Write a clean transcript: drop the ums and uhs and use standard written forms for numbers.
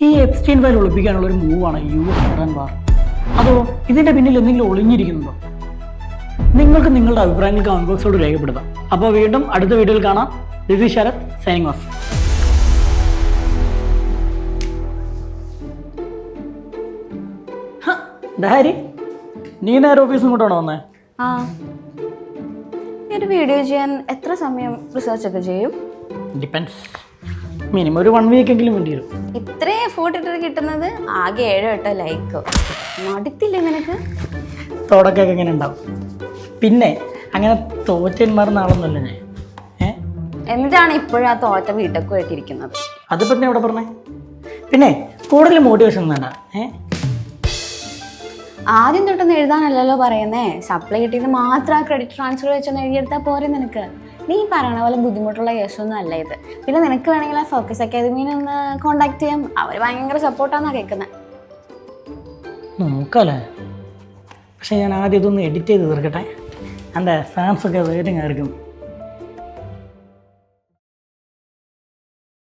ഈ Epstein file ഒളിപ്പിക്കാനുള്ള ഒരു മൂവാണ് US Iran വാർ. അതോ ഇതിന്റെ പിന്നിൽ എന്തെങ്കിലും ഒളിഞ്ഞിരിക്കുന്നുണ്ടോ? നിങ്ങൾക്ക് നിങ്ങളുടെ അഭിപ്രായങ്ങൾ കമന്റ് ബോക്സോട് രേഖപ്പെടുത്താം. അപ്പോൾ വീണ്ടും അടുത്ത വീഡിയോയിൽ കാണാം. This is Sarath signing off. ഡാരി, നീ നേരെ ഓഫീസും കൊണ്ടാണോ വന്നേ? ആ, ഒരു വീഡിയോ ചെയ്യാൻ എത്ര സമയം റിസർച്ച് ഒക്കെ ചെയ്യും? ഡിപ്പെൻസ്. മിനിമം ഒരു 1 വീക്ക് എങ്കിലും വേണ്ടി വരും. ഇത്രയും എഫോർട്ട് ഇട്ടിട്ട് കിട്ടുന്നത് ആകെ 7-8 ലൈക്കോ. മടുത്തില്ലേ നിനക്ക്? തുടക്കമൊക്കെ ഇങ്ങനെ ഉണ്ടാവും. പിന്നെ അങ്ങനെ തോറ്റന്മാർന്ന ആളൊന്നുമല്ല ഞാൻ. എന്നിട്ടാണ് ഇപ്പോഴും ആ തോറ്റ വീട്ടൊക്കെ ആയിട്ടിരിക്കുന്നത്. അതിപ്പോൾ ഞാൻ ഇവിടെ പറഞ്ഞേ. പിന്നെ കൂടുതൽ മോട്ടിവേഷൻ വേണ്ട. ആദ്യം തൊട്ടൊന്ന് എഴുതാനല്ലല്ലോ പറയുന്നേ. സപ്ലൈ കിട്ടിയത് മാത്രം ആ ക്രെഡിറ്റ് ട്രാൻസ്ഫർ വെച്ചൊന്ന് എഴുതിയെടുത്താൽ പോരെ നിനക്ക്. നീ പറയണ പോലെ ബുദ്ധിമുട്ടുള്ള കേസൊന്നും അല്ല ഇത്. പിന്നെ നിനക്ക് വേണമെങ്കിൽ ആ ഫോക്കസ് അക്കാദമീനെ ഒന്ന് കോണ്ടാക്ട് ചെയ്യാം. അവർ ഭയങ്കര സപ്പോർട്ടാണെന്നാണ് കേൾക്കുന്നത്. നോക്കാല്ലേ? പക്ഷെ ഞാൻ ആദ്യം ഇതൊന്ന് എഡിറ്റ് ചെയ്ത് തീർക്കട്ടെ. എൻ്റെ ഫാൻസൊക്കെ വെയിറ്റിംഗ് ആയിരിക്കും.